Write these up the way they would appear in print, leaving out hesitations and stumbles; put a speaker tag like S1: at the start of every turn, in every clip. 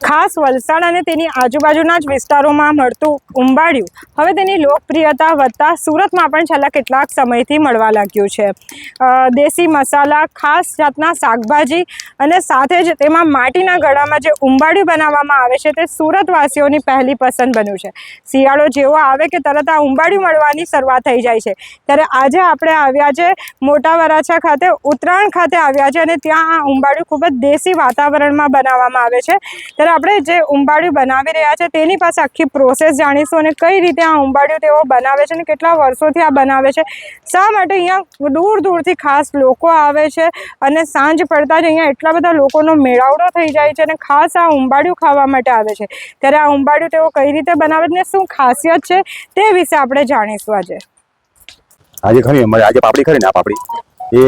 S1: ખાસ વલસાડ અને તેની આજુબાજુના જ વિસ્તારોમાં મળતું ઉંબાડિયું હવે તેની લોકપ્રિયતા વધતા સુરતમાં પણ છેલ્લા કેટલાક સમયથી મળવા લાગ્યું છે। દેશી મસાલા, ખાસ જાતના શાકભાજી અને સાથે જ તેમાં માટીના ઘડામાં જે ઉંબાડિયું બનાવવામાં આવે છે તે સુરતવાસીઓની પહેલી પસંદ બન્યું છે। શિયાળો જેવો આવે કે તરત આ ઉંબાડિયું મળવાની શરૂઆત થઈ જાય છે। ત્યારે આજે આપણે આવ્યા છે મોટા વરાછા ખાતે, ઉત્તરાયણ ખાતે આવ્યા છે અને ત્યાં આ ઉંબાડિયું ખૂબ જ દેશી વાતાવરણમાં બનાવવામાં આવે છે। ત્યારે આપણે જે ઉંબાડિયું બનાવી રહ્યા છે તેની પાસે આખી પ્રોસેસ જાણીશું અને કઈ રીતે આ ઉંબાડિયું તેઓ બનાવે છે અને કેટલા વર્ષોથી આ બનાવે છે, શા માટે અહીંયા દૂર દૂરથી ખાસ લોકો આવે છે અને સાંજ પડતા જ અહીંયા એટલા બધા લોકોનો મેળાવડો થઈ જાય છે અને ખાસ આ ઉંબાડિયું ખાવા માટે આવે છે। ત્યારે આ ઉંબાડિયું તેઓ કઈ રીતે બનાવે છે ને શું ખાસિયત છે તે વિશે આપણે જાણીશું
S2: આજે ખરી અમારે આજે પાપડી ખરી ને આ પાપડી એ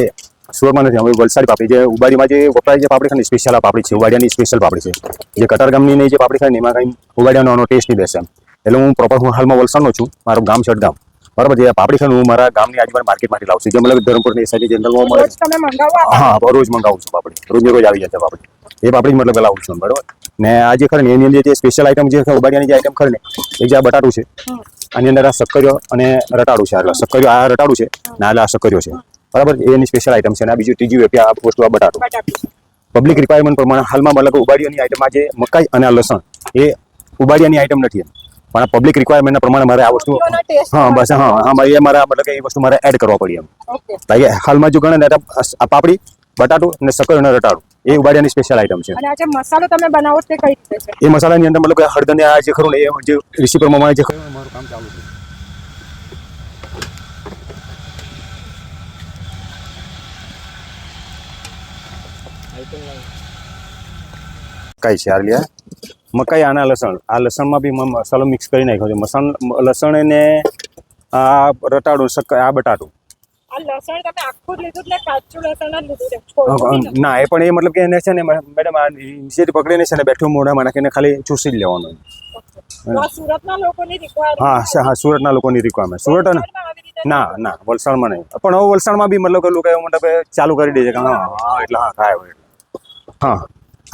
S2: સુરતમાં નથી, અમે વલસાડી પાપડી જે ઉબાડીમાં જે વપરાય જે પાપડી ખરી સ્પેશિયલ આ પાપડી છે, ઉબાડિયાની સ્પેશિયલ પાપડી છે। જે કતારગામની જે પાપડી ખરી ને એમાં કંઈ ઉબાડિયાનો ટેસ્ટ નહીં બેસે એમ। એટલે હું પ્રોપર હું હાલમાં વલસાડનો છું, મારું ગામ ચડગામ, બરાબર। જે પાપડી ખરી હું મારા ગામની આજુબાજુ માર્કેટમાંથી લાવું છું, જે મતલબ ધરમપુરની સાઈડ જનરલમાં મળે। હા, રોજ મંગાવું છું પાપડી, રોજ આવી જાય છે પાપડી, એ પાપડી મતલબ લાવું છું, બરાબર। ને આ જે ખરી ને એની અંદર જે સ્પેશિયલ આઈટમ જે ઉબાડિયાની જે આઈટમ ખરી ને એ જે આ બટાટું છે, આની અંદર આ શક્કરિયો અને રટાડું છે। એટલે શક્કરિયો આ રટાડું છે ને આ શક્કરિયો છે, બરાબર। એની સ્પેશિયલ આઈટમ છે અને આ બીજું ત્રીજી વેપી આ વસ્તુ આ બટાટું। પબ્લિક રિક્વાયરમેન્ટ પ્રમાણે હાલમાં મતલબ ઉબાડિયાની આઈટમ આ જે મકાઈ અને આ લસણ એ ઉબાડિયાની આઈટમ નથી, પણ આ પબ્લિક રિક્વાયરમેન્ટના પ્રમાણે મારે આ વસ્તુ હા બસ હા મારે એ મારા મતલબ કે એ વસ્તુ મારે એડ કરવા પડી એમ। બાકી હાલમાં જો ગણે ને આ પાપડી, બટાટું અને શક્કરિયો અને રટાડું એ ઉબાડિયાની સ્પેશિયલ આઈટમ છે।
S1: અને આ જે મસાલો તમે બનાવો તે કઈ રીતે છે?
S2: એ મસાલાની અંદર મતલબ કે હળદર ને આ જે ખરું ને એ જે રેસીપી પ્રમાણે જે ખરું મારું કામ ચાલુ છે। મકાઈ છે આ લ્યા, મકાઈ આના લસણ, આ લસણમાં બી મસાલો મિક્સ કરી નાખ્યો છે। લસણ ને આ રટાડું, આ બટાટું।
S1: આ લસણ તમે આખું લીધું એટલે કાચું લસણ જ લીધું છે?
S2: ના, એ પણ એ મતલબ કે એને છે ને મેડમ આ નીચેથી પકડીને છે ને બેઠું મોઢામાં નાખીને ખાલી ચૂસી જ લેવાનું।
S1: સુરતના લોકોની રિક્વાયરમેન્ટ?
S2: હા, સુરતના લોકોની રિક્વાયરમેન્ટ। સુરત ના વલસાડમાં નહીં, પણ હવે વલસાડમાં બી મતલબ કે લોકો એવું મતલબ ચાલુ કરી દે છે કે હા એટલે હા ખાય હોય એટલે હા।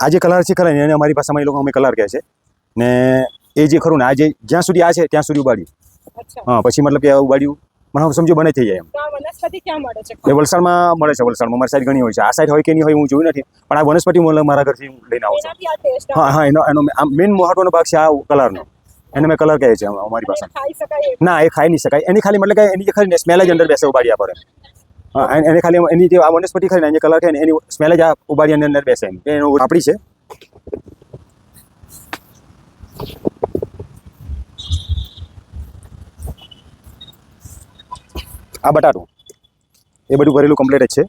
S2: આ જે કલર છે ખરા ને એને અમારી ભાષામાં એ લોકો અમે કલર કહે છે ને એ જે ખરું ને આ જે જ્યાં સુધી આ છે ત્યાં સુધી ઉબાડ્યું, હા પછી મતલબ કે ઉબાડ્યું મને સમજો બને થઈ જાય એમ।
S1: વનસ્પતિ ક્યાં મળે છે?
S2: એ વલસાડમાં મળે છે, વલસાડમાં મારી સાઈડ ઘણી હોય છે, આ સાઈડ હોય કે નહીં હોય હું જોયું નથી, પણ આ વનસ્પતિ મારા ઘરથી લઈને આવું છું। હા એનો મેઇન મહત્વનો ભાગ છે આ કલરનો, એને મેં કલર કહે છે અમારી ભાષામાં। ના, એ ખાઈ નહીં શકાય, એની ખાલી મતલબ કે એની જે ખરી ને સ્મેલ જ અંદર બેસે ઉબાડિયા પર। હા, એને ખાલી એની જે આ વનસ્પતિ ખરી ને એની કલર ખાય ને એની સ્મેલ જ આ ઉબાડિયાની અંદર બેસે એમ। એનો આપણી છે આ બટાટું, એ બધું ભરેલું કમ્પ્લીટ જ છે।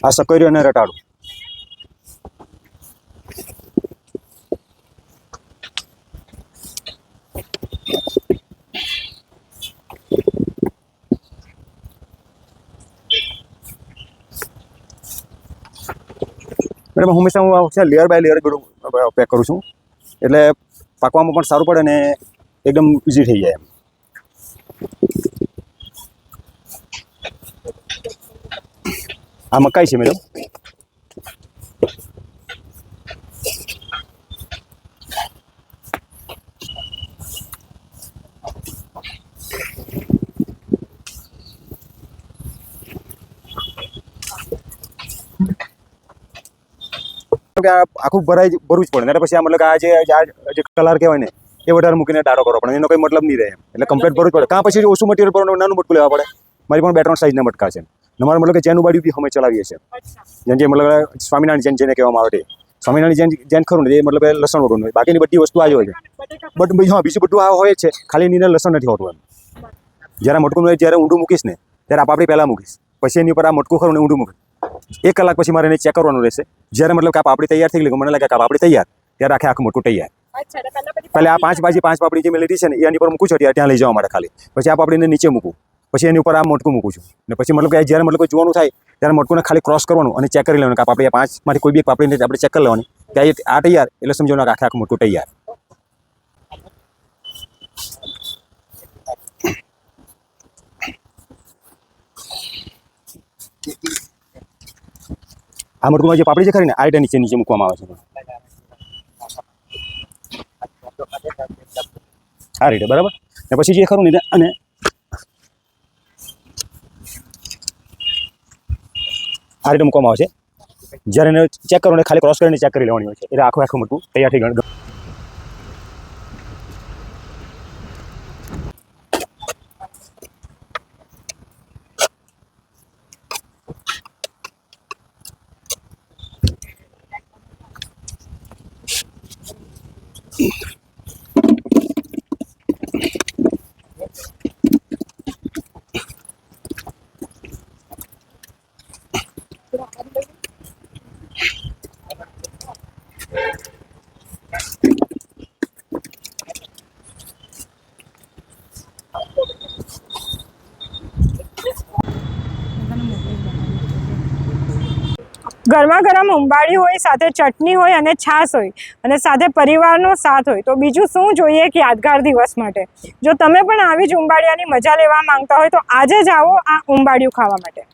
S2: આ શક્કરિયો અને રટાડું, મેડમ હંમેશા હું છે લેયર બાય લેયર બધું પેક કરું છું, એટલે પાકવામાં પણ સારું પડે ને એકદમ ઇઝી થઈ જાય એમ। આ મકાઈ છે મેડમ, આખું ભરવું જ પડે ને પછી આ મતલબ આ જે કલર કહેવાય ને એ વધારે મૂકીને ડાળો કરવો પડે, એનો કોઈ મતલબ નહીં રહે એમ। એટલે કમ્પ્લીટ ભરવું જ પડે, કાં પછી ઓછું મટીરિયલ પર નાનું મટકું લેવા પડે। મારી પણ 2-3 સાઈઝના મટકા છે, અમારે મતલબ કે જેન ઉબાડ્યું બી અમે ચલાવીએ છીએ, જેમ જે મતલબ સ્વામિનારાયણ જૈન જેને કહેવામાં આવે છે, સ્વામિનારાયણ જૈન ખરું ને એ મતલબ લસણ વગરનું હોય, બાકીની બધી વસ્તુ આ જ હોય છે, બટ હા બીજું બધું આ હોય જ છે, ખાલી એની અંદર લસણ નથી હોતું એમ। જ્યારે મટકું જ્યારે ઊંડું મૂકીશ ને ત્યારે આ પાપડી પહેલાં મૂકીશ, પછી એની ઉપર આ મટકું ખરું ને ઊંડું મૂકીશ, 1 કલાક પછી મારે એને ચેક કરવાનું રહેશે। જ્યારે મતલબ કે આ પાપડી તૈયાર થઈ ગઈ, મને લાગે કે આ પાપડી તૈયાર, ત્યારે આખું મટકું તૈયાર। પહેલા આ 5 પાપડી જે મેં લીધી છે ને એની પર મૂકું છું, ત્યાં લઈ જવા માટે ખાલી, પછી આ પાપડીને નીચે મૂકું, પછી એની ઉપર આ મટકું મૂકું છું ને પછી મતલબ કે જ્યારે મતલબ જોવાનું થાય ત્યારે મટકુંને ખાલી ક્રોસ કરવાનું અને ચેક કરી લેવાનું કે આ પાપડી 5માંથી કોઈ બી પાપડીને આપણે ચેક કરી લેવાની કે આ તૈયાર, એટલે સમજો કે આખું મટકું તૈયાર। આ મટકુમાં જે પાપડી છે ખરી ને આ રીતે નીચે નીચે મૂકવામાં આવે છે આ રીતે, બરાબર. ને પછી જે ખરું ને અને આ રીતે મૂકવામાં આવે છે. જ્યારે એને ચેક કરો ને ખાલી ક્રોસ કરીને ચેક કરી લેવાની હોય છે, એટલે આખું મટકું તૈયાર થઈ ગયું.
S1: ગરમા ગરમ ઉંબાડિયું હોય, સાથે ચટણી હોય અને છાશ હોય અને સાથે પરિવારનો સાથ હોય, તો બીજું શું જોઈએ એક યાદગાર દિવસ માટે. જો તમે પણ આવી જ ઉંબાડિયાની મજા લેવા માંગતા હોય તો આજે જ આવો આ ઉંબાડિયું ખાવા માટે.